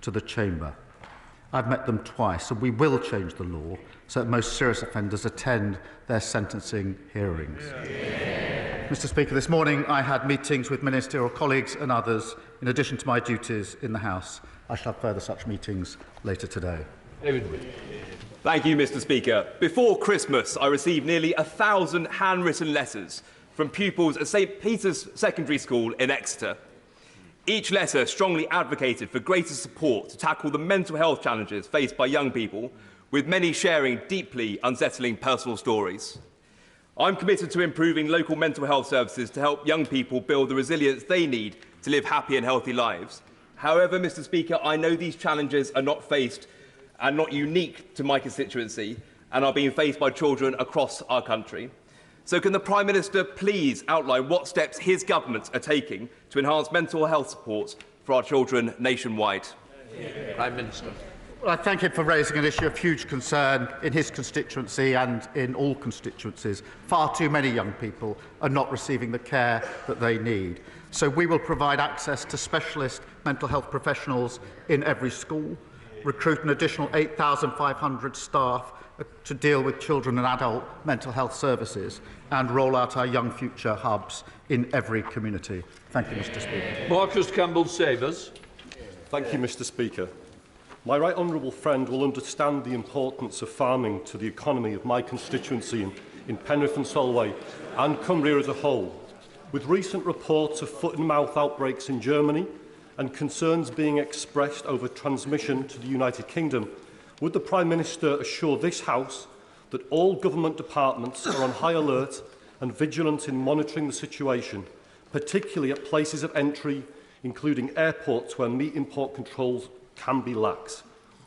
to the Chamber. I've met them twice, and we will change the law so that most serious offenders attend their sentencing hearings. Mr. Speaker, this morning I had meetings with ministerial colleagues and others in addition to my duties in the House. I shall have further such meetings later today. David. Thank you, Mr. Speaker. Before Christmas, I received nearly 1,000 handwritten letters from pupils at St Peter's Secondary School in Exeter. Each letter strongly advocated for greater support to tackle the mental health challenges faced by young people, with many sharing deeply unsettling personal stories. I'm committed to improving local mental health services to help young people build the resilience they need to live happy and healthy lives. However, Mr. Speaker, I know these challenges are not faced and not unique to my constituency and are being faced by children across our country. So can the Prime Minister please outline what steps his government are taking to enhance mental health support for our children nationwide? Prime Minister. Well, I thank him for raising an issue of huge concern in his constituency and in all constituencies. Far too many young people are not receiving the care that they need. So we will provide access to specialist mental health professionals in every school, recruit an additional 8,500 staff to deal with children and adult mental health services, and roll out our Young Future hubs in every community. Thank you, Mr. Speaker. Marcus Campbell-Savers. Thank you, Mr. Speaker. My right honourable friend will understand the importance of farming to the economy of my constituency in Penrith and Solway and Cumbria as a whole. With recent reports of foot-and-mouth outbreaks in Germany and concerns being expressed over transmission to the United Kingdom, would the Prime Minister assure this House that all government departments are on high alert and vigilant in monitoring the situation, particularly at places of entry, including airports where meat import controls can be lax?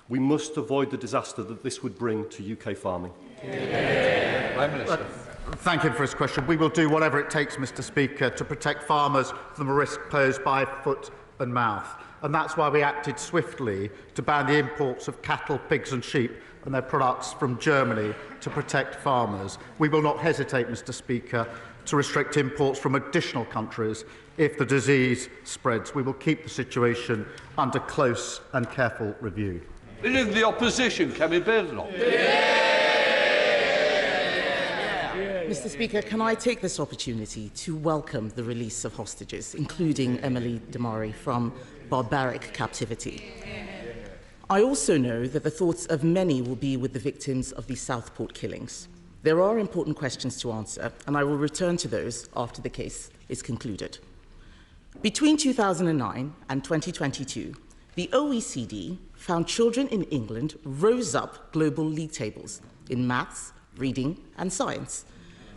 We must avoid the disaster that this would bring to UK farming. Prime Minister. Thank him for his question. We will do whatever it takes, Mr. Speaker, to protect farmers from the risk posed by foot and mouth. And that's why we acted swiftly to ban the imports of cattle, pigs and sheep and their products from Germany to protect farmers. We will not hesitate, Mr. Speaker, to restrict imports from additional countries if the disease spreads. We will keep the situation under close and careful review. Leader of the Opposition, Kemi Badenoch. Mr. Speaker, can I take this opportunity to welcome the release of hostages, including Emily Damari, from barbaric captivity? I also know that the thoughts of many will be with the victims of the Southport killings. There are important questions to answer, and I will return to those after the case is concluded. Between 2009 and 2022, the OECD found children in England rose up global league tables in maths, reading and science.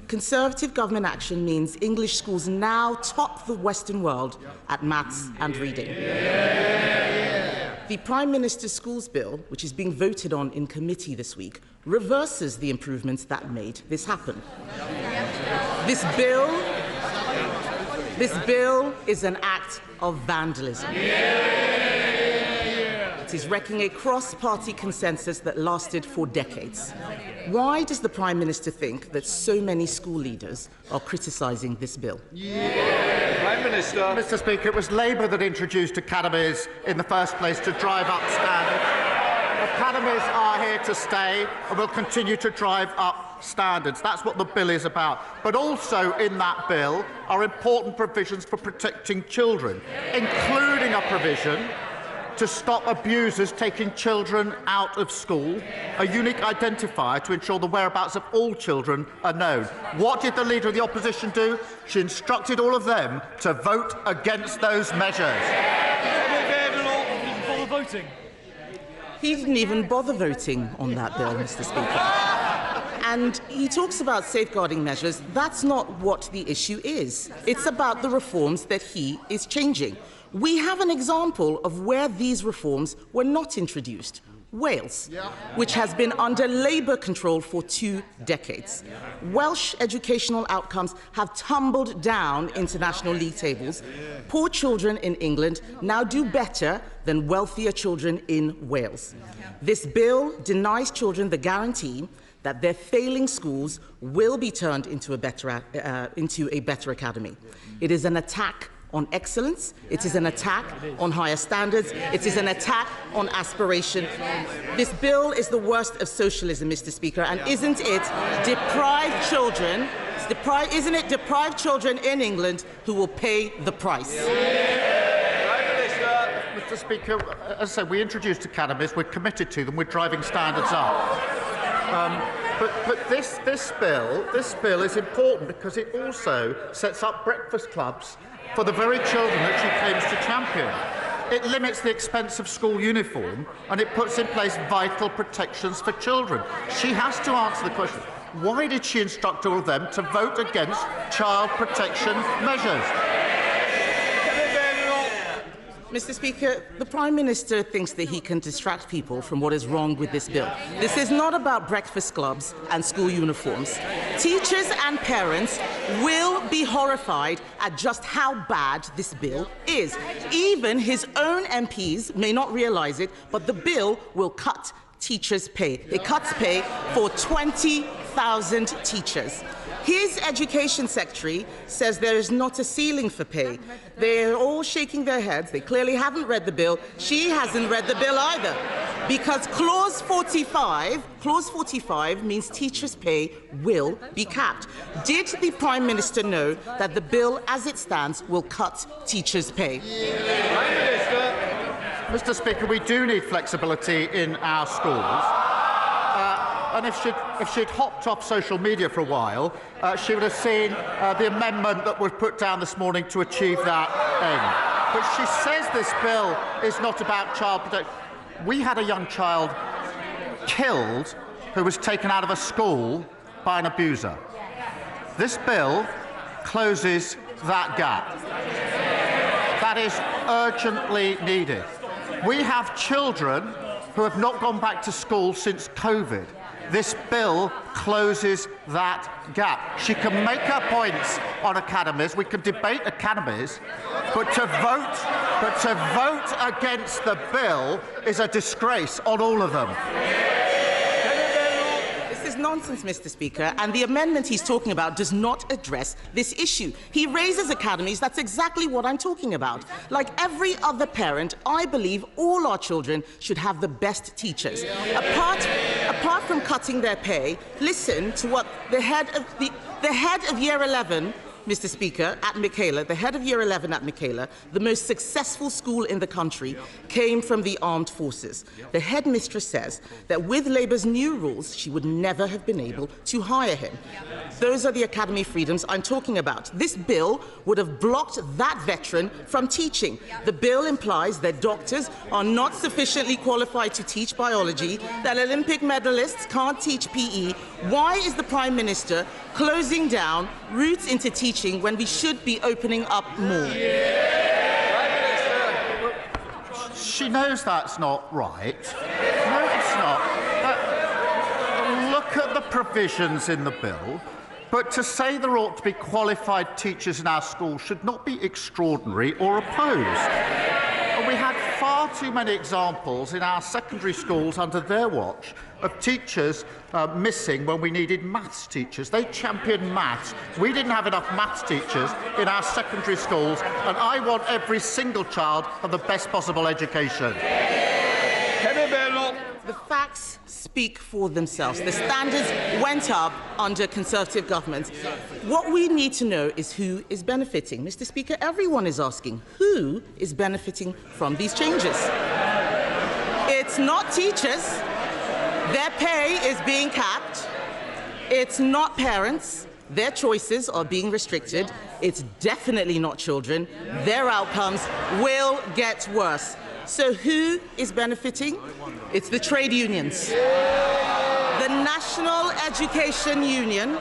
Conservative government action means English schools now top the Western world at maths and reading. The Prime Minister's Schools Bill, which is being voted on in committee this week, reverses the improvements that made this happen. This bill is an act of vandalism. It is wrecking a cross-party consensus that lasted for decades. Why does the Prime Minister think that so many school leaders are criticising this bill? Prime Minister. Mr. Speaker, it was Labour that introduced academies in the first place to drive up standards. Academies are here to stay and will continue to drive up standards. That's what the bill is about. But also in that bill are important provisions for protecting children, including a provision to stop abusers taking children out of school, a unique identifier to ensure the whereabouts of all children are known. What did the Leader of the Opposition do? She instructed all of them to vote against those measures. He didn't even bother voting on that bill, Mr. Speaker. And he talks about safeguarding measures. That's not what the issue is. It's about the reforms that he is changing. We have an example of where these reforms were not introduced. Wales, which has been under Labour control for 2 decades. Welsh educational outcomes have tumbled down international league tables. Poor children in England now do better than wealthier children in Wales. This bill denies children the guarantee that their failing schools will be turned into a better academy. It is an attack on excellence, it is an attack on higher standards, it is an attack on aspiration. This bill is the worst of socialism, Mr. Speaker, and isn't it deprived children in England who will pay the price? Mr. Speaker, as I said, we introduced academies, we're committed to them, we're driving standards up. But this bill is important because it also sets up breakfast clubs for the very children that she claims to champion. It limits the expense of school uniform and it puts in place vital protections for children. She has to answer the question, why did she instruct all of them to vote against child protection measures? Mr. Speaker, the Prime Minister thinks that he can distract people from what is wrong with this bill. This is not about breakfast clubs and school uniforms. Teachers and parents will be horrified at just how bad this bill is. Even his own MPs may not realise it, but the bill will cut teachers' pay. It cuts pay for 20,000 teachers. His Education Secretary says there is not a ceiling for pay. They're all shaking their heads. They clearly haven't read the bill. She hasn't read the bill either. Because Clause 45 means teachers' pay will be capped. Did the Prime Minister know that the bill, as it stands, will cut teachers' pay? Prime Minister. Mr. Speaker, we do need flexibility in our schools. And if she'd hopped off social media for a while, she would have seen the amendment that was put down this morning to achieve that end. But she says this bill is not about child protection. We had a young child killed who was taken out of a school by an abuser. This bill closes that gap. That is urgently needed. We have children who have not gone back to school since COVID. This bill closes that gap. She can make her points on academies. We can debate academies, but to vote against the bill is a disgrace on all of them. This is nonsense, Mr. Speaker, and the amendment he's talking about does not address this issue. He raises academies. That's exactly what I'm talking about. Like every other parent, I believe all our children should have the best teachers. Apart from cutting their pay, listen to what the head of Year 11, Mr. Speaker, at Michaela, the head of Year 11 at Michaela, the most successful school in the country, came from the armed forces. The headmistress says that with Labour's new rules, she would never have been able to hire him. Those are the academy freedoms I'm talking about. This bill would have blocked that veteran from teaching. The bill implies that doctors are not sufficiently qualified to teach biology, that Olympic medalists can't teach PE. Why is the Prime Minister closing down routes into teaching when we should be opening up more? She knows that's not right. No, it's not. Look at the provisions in the bill. But to say there ought to be qualified teachers in our schools should not be extraordinary or opposed. And we had far too many examples in our secondary schools under their watch of teachers missing when we needed maths teachers. They championed maths. We didn't have enough maths teachers in our secondary schools, and I want every single child to have the best possible education. The facts speak for themselves. The standards went up under Conservative governments. What we need to know is who is benefiting. Mr. Speaker, everyone is asking who is benefiting from these changes. It's not teachers. Their pay is being capped. It's not parents. Their choices are being restricted. It's definitely not children. Their outcomes will get worse. So who is benefiting? It's the trade unions. The National Education Union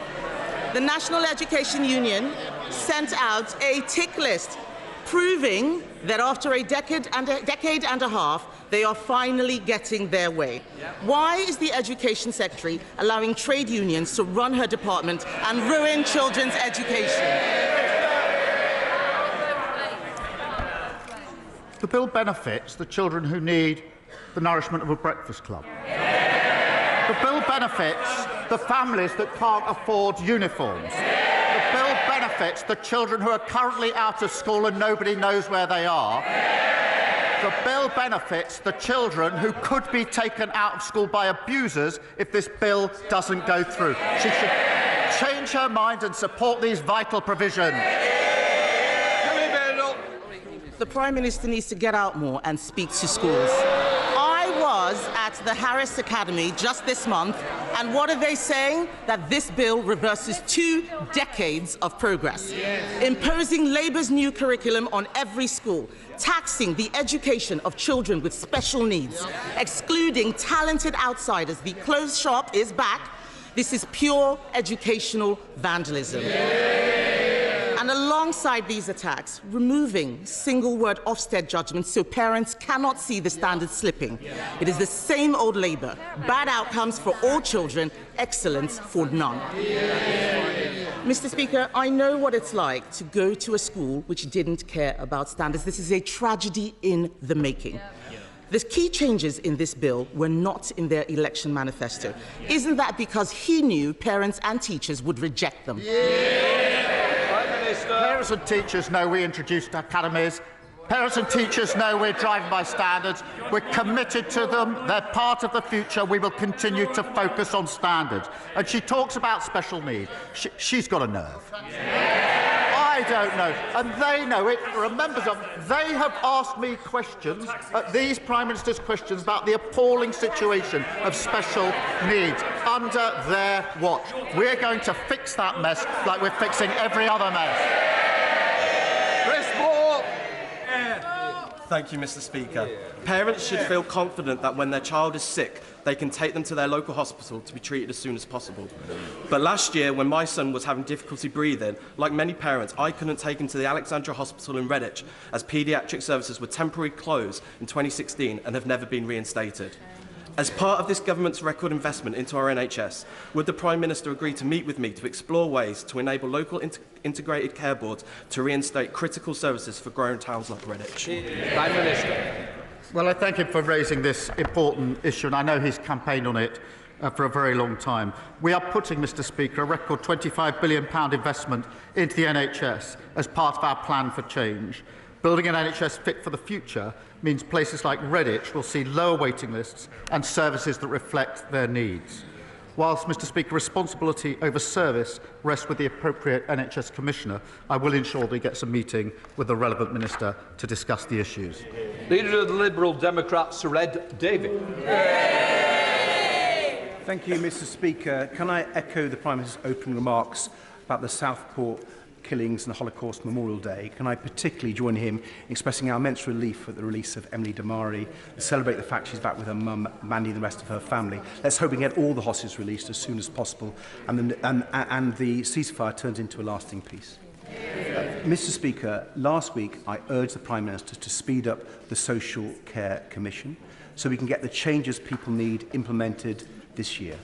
sent out a tick list proving that after a decade and a half, they are finally getting their way. Why is the Education Secretary allowing trade unions to run her department and ruin children's education? The bill benefits the children who need the nourishment of a breakfast club. The bill benefits the families that can't afford uniforms. The bill benefits benefits the children who are currently out of school and nobody knows where they are. The bill benefits the children who could be taken out of school by abusers if this bill doesn't go through. She should change her mind and support these vital provisions. The Prime Minister needs to get out more and speak to schools. I was at the Harris Academy just this month, and what are they saying? That this bill reverses 2 decades of progress, imposing Labour's new curriculum on every school, taxing the education of children with special needs, excluding talented outsiders. The closed shop is back. This is pure educational vandalism. And alongside these attacks, removing single-word Ofsted judgments so parents cannot see the standards slipping. It is the same old Labour. Bad outcomes for all children, excellence for none. Mr. Speaker, I know what it's like to go to a school which didn't care about standards. This is a tragedy in the making. The key changes in this bill were not in their election manifesto. Isn't that because he knew parents and teachers would reject them? Parents and teachers know we introduced academies. Parents and teachers know we're driving by standards. We're committed to them. They're part of the future. We will continue to focus on standards. And she talks about special needs. She's got a nerve. I don't know. And they know it. Remember them. They have asked me questions, these Prime Minister's questions, about the appalling situation of special needs under their watch. We're going to fix that mess like we're fixing every other mess. Thank you, Mr. Speaker. Parents should feel confident that when their child is sick, they can take them to their local hospital to be treated as soon as possible. But last year, when my son was having difficulty breathing, like many parents, I couldn't take him to the Alexandra Hospital in Redditch, as paediatric services were temporarily closed in 2016 and have never been reinstated. As part of this government's record investment into our NHS, would the Prime Minister agree to meet with me to explore ways to enable local integrated care boards to reinstate critical services for growing towns like Redditch? Prime Minister. Well, I thank him for raising this important issue, and I know he's campaigned on it for a very long time. We are putting, Mr. Speaker, a record £25 billion investment into the NHS as part of our plan for change. Building an NHS fit for the future means places like Redditch will see lower waiting lists and services that reflect their needs. Whilst, Mr. Speaker, responsibility over service rests with the appropriate NHS Commissioner, I will ensure that he gets a meeting with the relevant Minister to discuss the issues. Leader of the Liberal Democrats, Sir Ed Davey. Thank you, Mr. Speaker. Can I echo the Prime Minister's opening remarks about the Southport killings and the Holocaust Memorial Day? Can I particularly join him in expressing our immense relief at the release of Emily Damari and celebrate the fact she's back with her mum, Mandy, and the rest of her family. Let's hope we can get all the hostages released as soon as possible and the ceasefire turns into a lasting peace. Mr. Speaker, last week I urged the Prime Minister to speed up the Social Care Commission so we can get the changes people need implemented this year.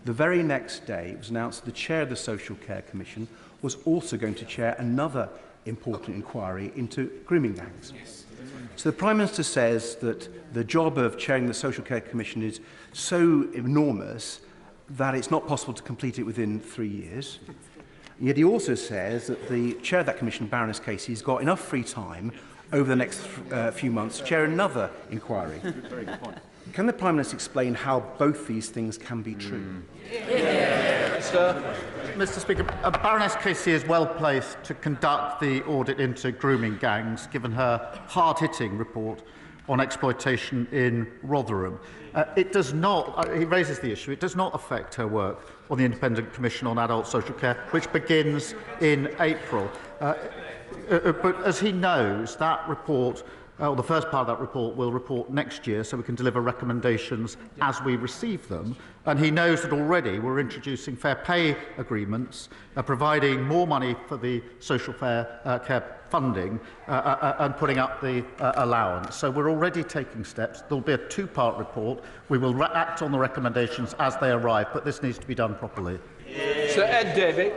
The very next day, it was announced that the chair of the Social Care Commission was also going to chair another important inquiry into grooming gangs. So the Prime Minister says that the job of chairing the Social Care Commission is so enormous that it's not possible to complete it within 3 years. Yet he also says that the chair of that commission, Baroness Casey, has got enough free time over the next few months to chair another inquiry. Can the Prime Minister explain how both these things can be true? Mr. Speaker, Baroness Casey is well placed to conduct the audit into grooming gangs, given her hard-hitting report on exploitation in Rotherham. It does not, he raises the issue, it does not affect her work on the Independent Commission on Adult Social Care, which begins in April. But as he knows, that report, the first part of that report, will report next year, so we can deliver recommendations as we receive them. And he knows that already we're introducing fair pay agreements, providing more money for the social care funding, and putting up the allowance. So we're already taking steps. There'll be a two-part report. We will act on the recommendations as they arrive, but this needs to be done properly. Sir Ed Davey.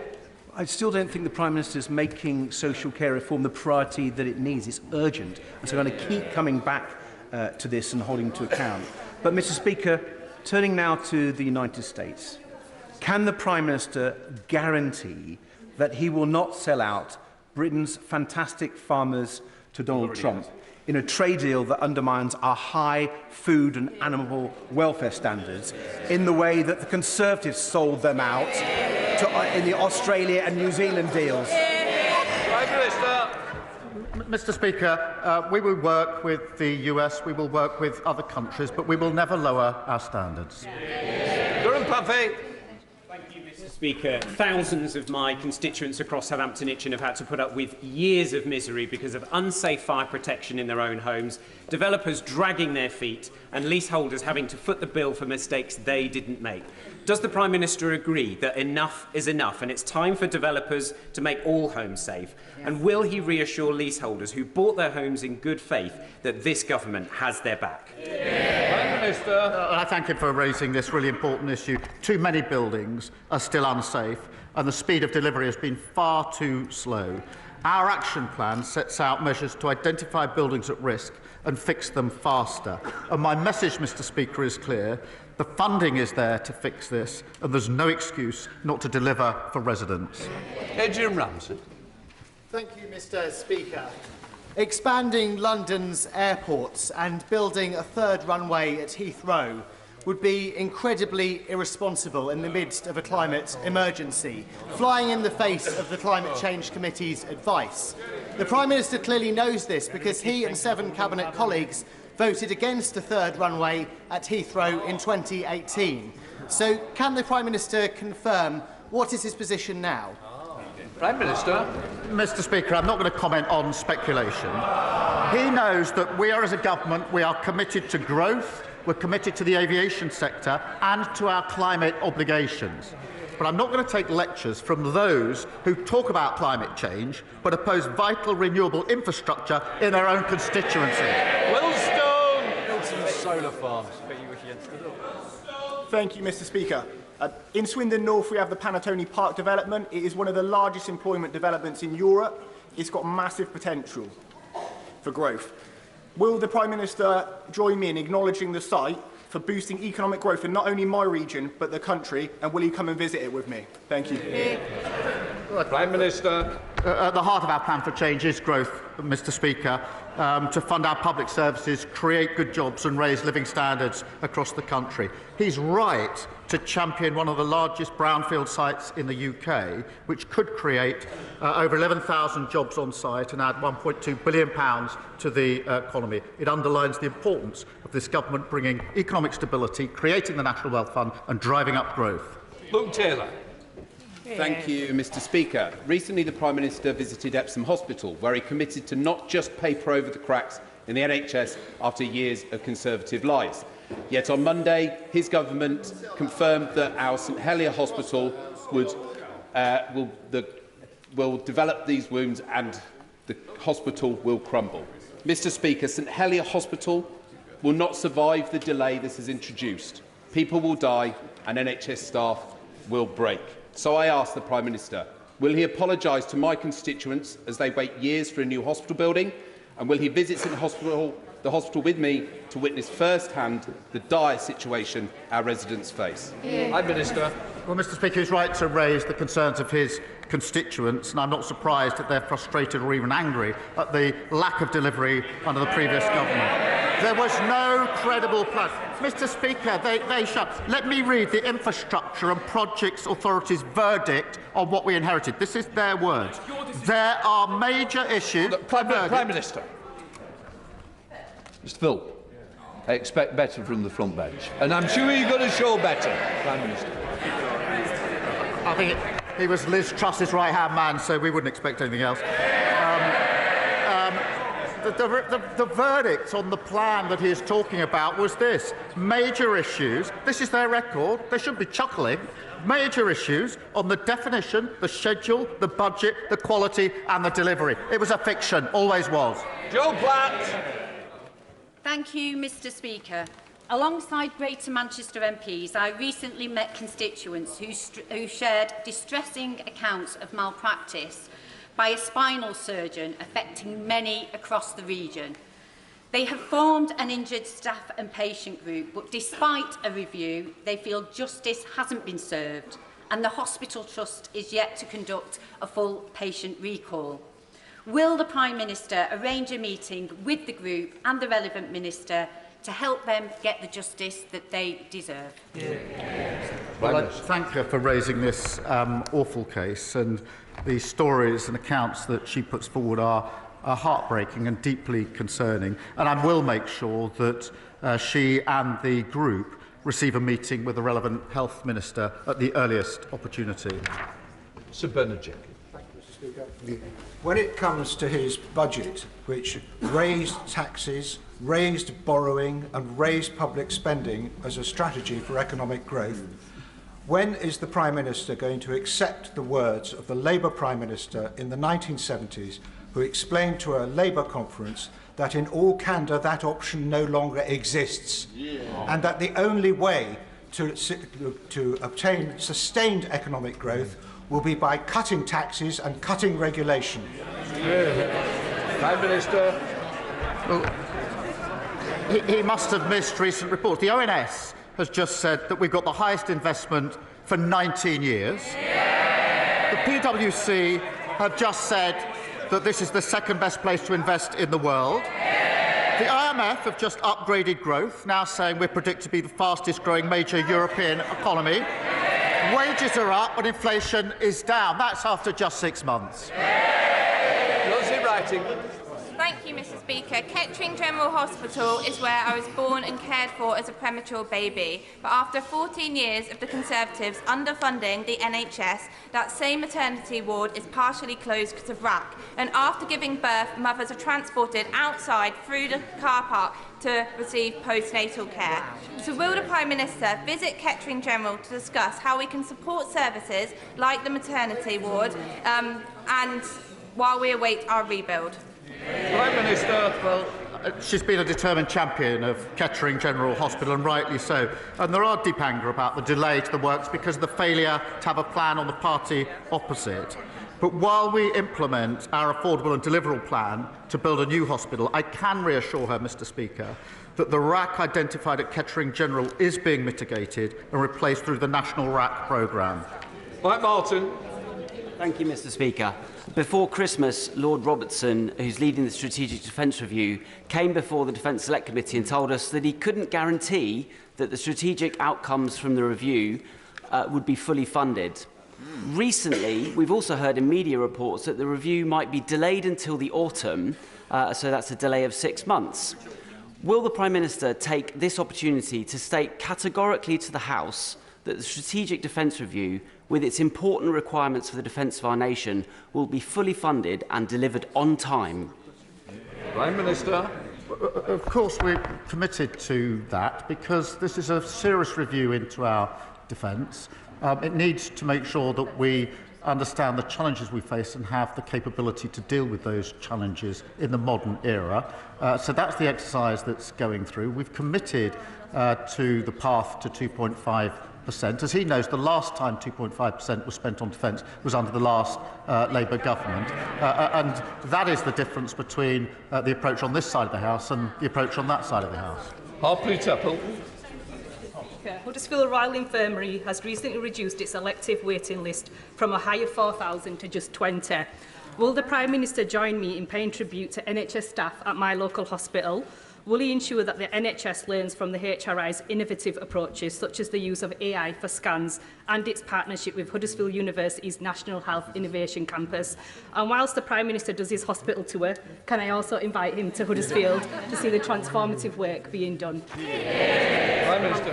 I still don't think the Prime Minister is making social care reform the priority that it needs. It's urgent. And so I'm going to keep coming back to this and holding to account. But, Mr. Speaker, turning now to the United States, can the Prime Minister guarantee that he will not sell out Britain's fantastic farmers to Donald Trump in a trade deal that undermines our high food and animal welfare standards in the way that the Conservatives sold them out in the Australia and New Zealand deals. Prime Minister. Mr. Speaker, we will work with the US, we will work with other countries, but we will never lower our standards. Durham Puffy. Mr. Speaker, thousands of my constituents across Southampton Itchen have had to put up with years of misery because of unsafe fire protection in their own homes, developers dragging their feet and leaseholders having to foot the bill for mistakes they didn't make. Does the Prime Minister agree that enough is enough and it's time for developers to make all homes safe? And will he reassure leaseholders who bought their homes in good faith that this government has their back? Prime Minister. I thank him for raising this really important issue. Too many buildings are still unsafe and the speed of delivery has been far too slow. Our action plan sets out measures to identify buildings at risk and fix them faster. And my message, Mr. Speaker, is clear. The funding is there to fix this, and there's no excuse not to deliver for residents. Adrian Ramsey. Thank you, Mr. Speaker. Expanding London's airports and building a third runway at Heathrow would be incredibly irresponsible in the midst of a climate emergency, flying in the face of the Climate Change Committee's advice. The Prime Minister clearly knows this because he and 7 Cabinet colleagues voted against a third runway at Heathrow in 2018. So can the Prime Minister confirm what is his position now? Prime Minister. Mr. Speaker, I'm not going to comment on speculation. He knows that we are, as a government, we are committed to growth, we're committed to the aviation sector and to our climate obligations. But I'm not going to take lectures from those who talk about climate change but oppose vital renewable infrastructure in their own constituency. Solar farms. Thank you, Mr. Speaker. In Swindon North, we have the Panatoni Park development. It is one of the largest employment developments in Europe. It's got massive potential for growth. Will the Prime Minister join me in acknowledging the site for boosting economic growth in not only my region, but the country, and will he come and visit it with me? Thank you. Prime Minister. At the heart of our plan for change is growth, Mr. Speaker, to fund our public services, create good jobs and raise living standards across the country. He's right to champion one of the largest brownfield sites in the UK, which could create over 11,000 jobs on site and add £1.2 billion to the economy. It underlines the importance of this government bringing economic stability, creating the National Wealth Fund and driving up growth. Luke Taylor. Thank you, Mr. Speaker. Recently, the Prime Minister visited Epsom Hospital, where he committed to not just paper over the cracks in the NHS after years of Conservative lies. Yet on Monday, his government confirmed that our St Helier Hospital will develop these wounds and the hospital will crumble. Mr. Speaker, St Helier Hospital will not survive the delay this has introduced. People will die and NHS staff will break. So I ask the Prime Minister, will he apologise to my constituents as they wait years for a new hospital building? And will he visit the hospital with me to witness firsthand the dire situation our residents face? Prime Minister. Well, Mr. Speaker, he's right to raise the concerns of his constituents, and I'm not surprised that they're frustrated or even angry at the lack of delivery under the previous government. There was no credible plan. Mr. Speaker, they shut. Let me read the Infrastructure and Projects Authority's verdict on what we inherited. This is their words. There are major issues. Prime Minister. Mr. Phil, I expect better from the front bench, and I'm sure you're going to show better, Prime Minister. I think he was Liz Truss's right-hand man, so we wouldn't expect anything else. The verdict on the plan that he is talking about was this. Major issues, this is their record, they should be chuckling, major issues on the definition, the schedule, the budget, the quality and the delivery. It was a fiction, always was. Joe Platt. Thank you, Mr. Speaker. Alongside Greater Manchester MPs, I recently met constituents who shared distressing accounts of malpractice by a spinal surgeon affecting many across the region. They have formed an injured staff and patient group, but despite a review, they feel justice hasn't been served and the Hospital Trust is yet to conduct a full patient recall. Will the Prime Minister arrange a meeting with the group and the relevant minister to help them get the justice that they deserve? Well, I thank her for raising this awful case, and the stories and accounts that she puts forward are heartbreaking and deeply concerning. And I will make sure that she and the group receive a meeting with the relevant health minister at the earliest opportunity. Sir Bernard. When it comes to his budget, which raised taxes, raised borrowing and raised public spending as a strategy for economic growth, when is the Prime Minister going to accept the words of the Labour Prime Minister in the 1970s, who explained to a Labour conference that in all candour that option no longer exists, and that the only way to obtain sustained economic growth will be by cutting taxes and cutting regulation? Prime Minister. Well, he must have missed recent reports. The ONS has just said that we've got the highest investment for 19 years. The PwC have just said that this is the second best place to invest in the world. The IMF have just upgraded growth, now saying we're predicted to be the fastest growing major European economy. Wages are up and inflation is down. That's after just 6 months. Rosie Writing. Thank you, Mr. Speaker. Kettering General Hospital is where I was born and cared for as a premature baby. But after 14 years of the Conservatives underfunding the NHS, that same maternity ward is partially closed because of RAC. And after giving birth, mothers are transported outside through the car park to receive postnatal care. So will the Prime Minister visit Kettering General to discuss how we can support services like the maternity ward and while we await our rebuild? Prime Minister. Well, she's been a determined champion of Kettering General Hospital, and rightly so. And there are deep anger about the delay to the works because of the failure to have a plan on the party opposite. But while we implement our affordable and deliverable plan to build a new hospital, I can reassure her, Mr. Speaker, that the RAC identified at Kettering General is being mitigated and replaced through the National RAC programme. Mike Martin. Thank you, Mr. Speaker. Before Christmas, Lord Robertson, who's leading the Strategic Defence Review, came before the Defence Select Committee and told us that he couldn't guarantee that the strategic outcomes from the review would be fully funded. Recently, we've also heard in media reports that the review might be delayed until the autumn, so that's a delay of 6 months. Will the Prime Minister take this opportunity to state categorically to the House that the Strategic Defence Review, with its important requirements for the defence of our nation, will be fully funded and delivered on time? Prime Minister. Of course, we're committed to that because this is a serious review into our defence. It needs to make sure that we understand the challenges we face and have the capability to deal with those challenges in the modern era. So that's the exercise that's going through. We've committed to the path to 2.5%. As he knows, the last time 2.5% was spent on defence was under the last Labour government. And that is the difference between the approach on this side of the House and the approach on that side of the House. Harpley Temple. Huddersfield Royal Infirmary has recently reduced its elective waiting list from a high of 4,000 to just 20. Will the Prime Minister join me in paying tribute to NHS staff at my local hospital? Will he ensure that the NHS learns from the HRI's innovative approaches, such as the use of AI for scans and its partnership with Huddersfield University's National Health Innovation Campus? And whilst the Prime Minister does his hospital tour, can I also invite him to Huddersfield to see the transformative work being done?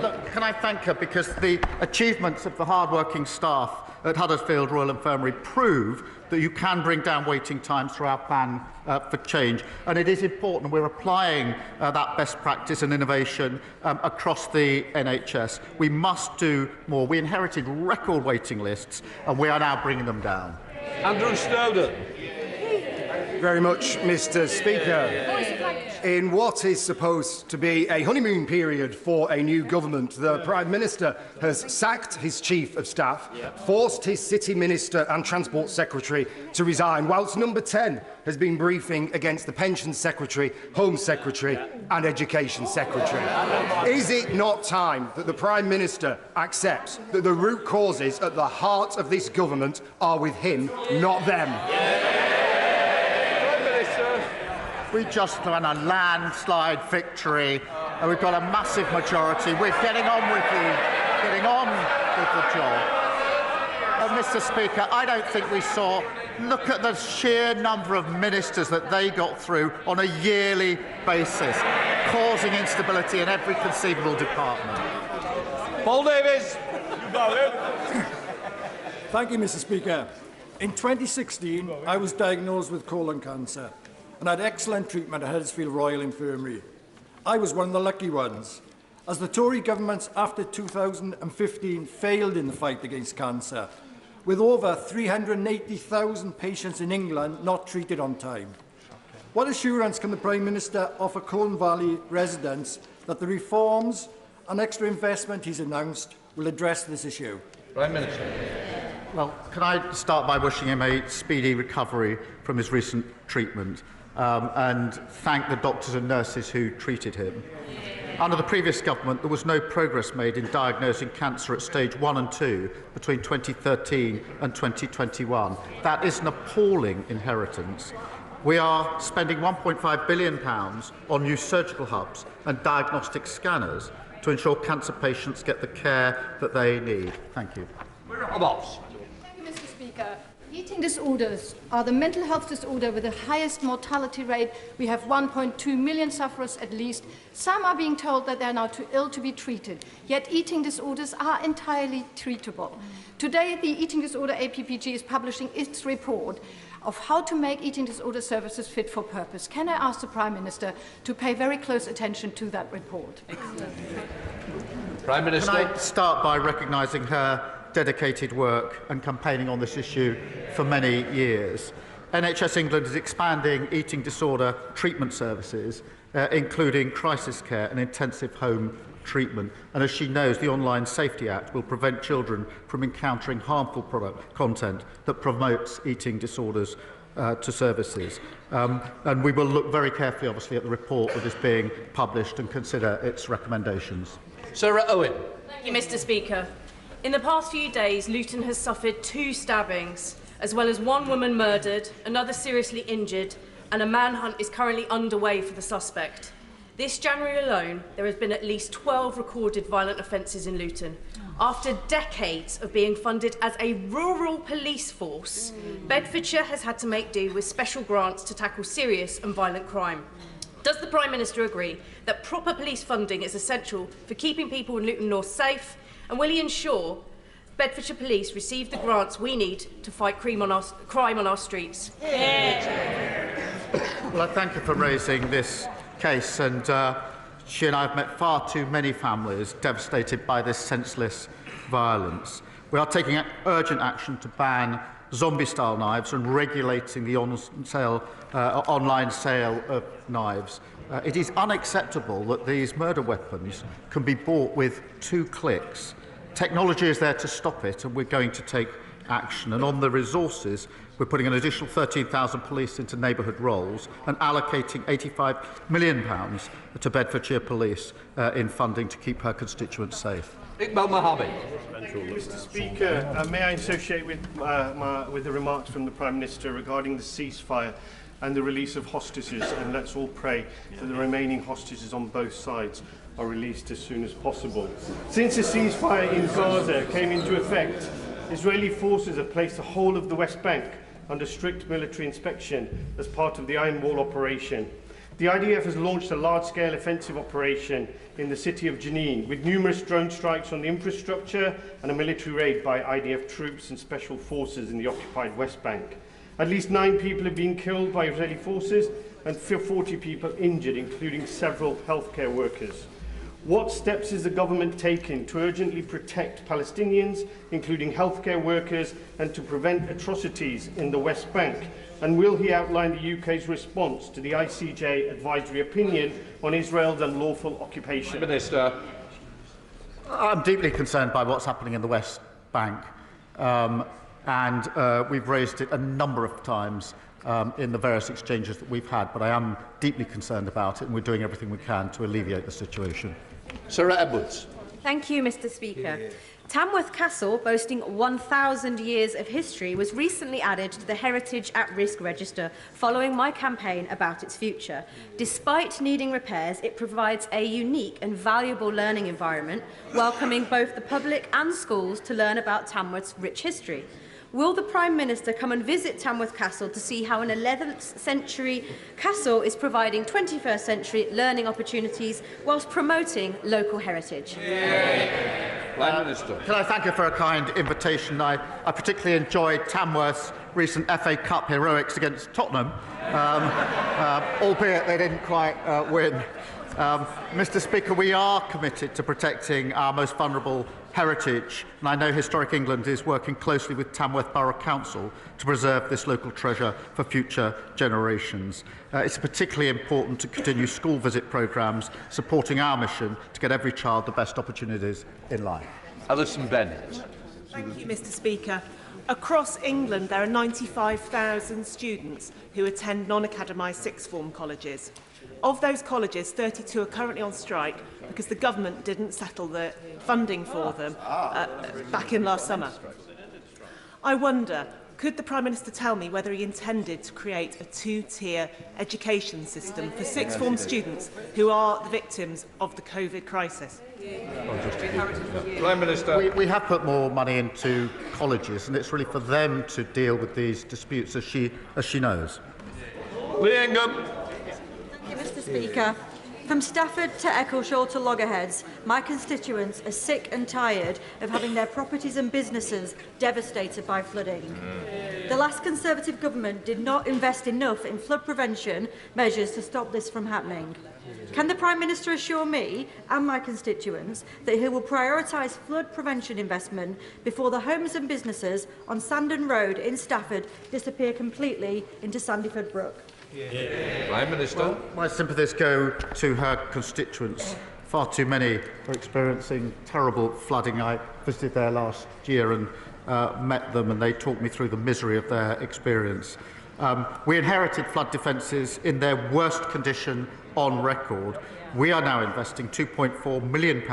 Look, can I thank her because the achievements of the hard-working staff at Huddersfield Royal Infirmary prove that you can bring down waiting times through our plan for change. And it is important we're applying that best practice and innovation across the NHS. We must do more. We inherited record waiting lists and we are now bringing them down. Andrew Snowden. Very much, Mr. Speaker. In what is supposed to be a honeymoon period for a new government, the Prime Minister has sacked his Chief of Staff, forced his City Minister and Transport Secretary to resign, whilst Number 10 has been briefing against the Pensions Secretary, Home Secretary and Education Secretary. Is it not time that the Prime Minister accepts that the root causes at the heart of this government are with him, not them? We just won a landslide victory, and we've got a massive majority. We're getting on with the job. Mr. Speaker, I don't think we saw. Look at the sheer number of ministers that they got through on a yearly basis, causing instability in every conceivable department. Paul Davies. Thank you, Mr. Speaker. In 2016, I was diagnosed with colon cancer and had excellent treatment at Huddersfield Royal Infirmary. I was one of the lucky ones, as the Tory governments after 2015 failed in the fight against cancer, with over 380,000 patients in England not treated on time. What assurance can the Prime Minister offer Colne Valley residents that the reforms and extra investment he's announced will address this issue? Prime Minister. Well, can I start by wishing him a speedy recovery from his recent treatment and thank the doctors and nurses who treated him. Under the previous government, there was no progress made in diagnosing cancer at stage 1 and 2 between 2013 and 2021. That is an appalling inheritance. We are spending £1.5 billion on new surgical hubs and diagnostic scanners to ensure cancer patients get the care that they need. Thank you. Thank you, Mr. Speaker. Eating disorders are the mental health disorder with the highest mortality rate. We have 1.2 million sufferers at least. Some are being told that they are now too ill to be treated, yet eating disorders are entirely treatable. Today, the Eating Disorder APPG is publishing its report of how to make eating disorder services fit for purpose. Can I ask the Prime Minister to pay very close attention to that report? Prime Minister. Can I start by recognising her dedicated work and campaigning on this issue for many years. NHS England is expanding eating disorder treatment services, including crisis care and intensive home treatment. And as she knows, the Online Safety Act will prevent children from encountering harmful product content that promotes eating disorders to services. And we will look very carefully, obviously, at the report that is being published and consider its recommendations. Sarah Owen. Thank you, Mr. Speaker. In the past few days, Luton has suffered 2 stabbings, as well as 1 woman murdered, another seriously injured, and a manhunt is currently underway for the suspect. This January alone, there has been at least 12 recorded violent offences in Luton. After decades of being funded as a rural police force, Bedfordshire has had to make do with special grants to tackle serious and violent crime. Does the Prime Minister agree that proper police funding is essential for keeping people in Luton North safe? And will he ensure Bedfordshire Police receive the grants we need to fight crime on our streets? Well, I thank you for raising this case, and she and I have met far too many families devastated by this senseless violence. We are taking urgent action to ban zombie-style knives and regulating the online sale of knives. It is unacceptable that these murder weapons can be bought with 2 clicks. Technology is there to stop it, and we're going to take action. And on the resources, we're putting an additional 13,000 police into neighbourhood roles and allocating £85 million to Bedfordshire Police in funding to keep her constituents safe. Iqbal Mohammed. Mr. Speaker, may I associate with the remarks from the Prime Minister regarding the ceasefire and the release of hostages, and let's all pray that the remaining hostages on both sides are released as soon as possible. Since the ceasefire in Gaza came into effect, Israeli forces have placed the whole of the West Bank under strict military inspection as part of the Iron Wall operation. The IDF has launched a large-scale offensive operation in the city of Jenin, with numerous drone strikes on the infrastructure and a military raid by IDF troops and special forces in the occupied West Bank. At least 9 people have been killed by Israeli forces and 40 people injured, including several healthcare workers. What steps is the government taking to urgently protect Palestinians, including healthcare workers, and to prevent atrocities in the West Bank? And will he outline the UK's response to the ICJ advisory opinion on Israel's unlawful occupation? Minister. I'm deeply concerned by what's happening in the West Bank, and we've raised it a number of times in the various exchanges that we've had, but I am deeply concerned about it, and we're doing everything we can to alleviate the situation. Sarah Edwards. Thank you, Mr. Speaker. Tamworth Castle, boasting 1,000 years of history, was recently added to the Heritage at Risk Register following my campaign about its future. Despite needing repairs, it provides a unique and valuable learning environment, welcoming both the public and schools to learn about Tamworth's rich history. Will the Prime Minister come and visit Tamworth Castle to see how an 11th century castle is providing 21st century learning opportunities whilst promoting local heritage? Prime Minister. Can I thank you for a kind invitation? I particularly enjoyed Tamworth's recent FA Cup heroics against Tottenham, albeit they didn't quite win. Mr. Speaker, we are committed to protecting our most vulnerable heritage, and I know Historic England is working closely with Tamworth Borough Council to preserve this local treasure for future generations. It's particularly important to continue school visit programmes supporting our mission to get every child the best opportunities in life. Alison Bennett. Thank you, Mr. Speaker. Across England, there are 95,000 students who attend non-academised sixth form colleges. Of those colleges, 32 are currently on strike because the government didn't settle the funding for them back in last summer. I wonder, could the Prime Minister tell me whether he intended to create a two-tier education system for sixth form students who are the victims of the COVID crisis? Prime Minister. We have put more money into colleges, and it's really for them to deal with these disputes, as she knows. Lee Ingham. Mr. Speaker, from Stafford to Eccleshall to Loggerheads, my constituents are sick and tired of having their properties and businesses devastated by flooding. The last Conservative government did not invest enough in flood prevention measures to stop this from happening. Can the Prime Minister assure me and my constituents that he will prioritise flood prevention investment before the homes and businesses on Sandon Road in Stafford disappear completely into Sandyford Brook? Prime Minister. Well, my sympathies go to her constituents. Far too many are experiencing terrible flooding. I visited there last year and met them, and they talked me through the misery of their experience. We inherited flood defences in their worst condition on record. We are now investing £2.4 million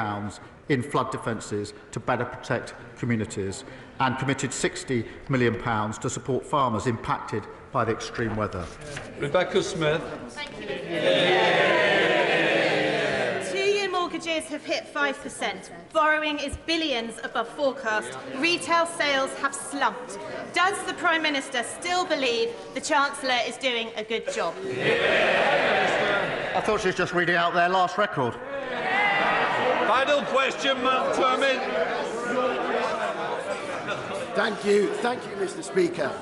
in flood defences to better protect communities, and committed £60 million to support farmers impacted by the extreme weather. Rebecca Smith. Thank you. 2-year mortgages have hit 5%. Borrowing is billions above forecast. Retail sales have slumped. Does the Prime Minister still believe the Chancellor is doing a good job? I thought she was just reading out their last record. Final question, Matt Turmin. Thank you, Mr. Speaker.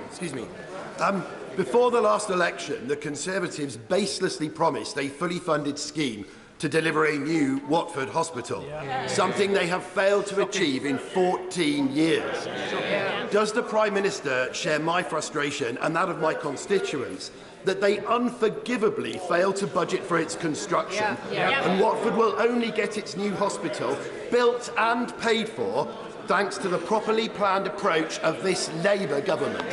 Excuse me. Before the last election, the Conservatives baselessly promised a fully funded scheme to deliver a new Watford hospital, something they have failed to achieve in 14 years. Does the Prime Minister share my frustration and that of my constituents that they unforgivably failed to budget for its construction, and Watford will only get its new hospital built and paid for thanks to the properly planned approach of this Labour government?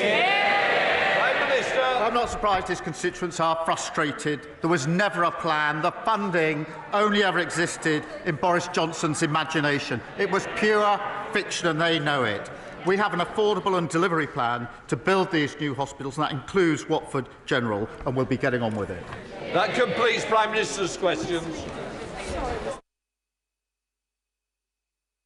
I'm not surprised his constituents are frustrated. There was never a plan. The funding only ever existed in Boris Johnson's imagination. It was pure fiction, and they know it. We have an affordable and delivery plan to build these new hospitals, and that includes Watford General, and we'll be getting on with it. That completes Prime Minister's questions.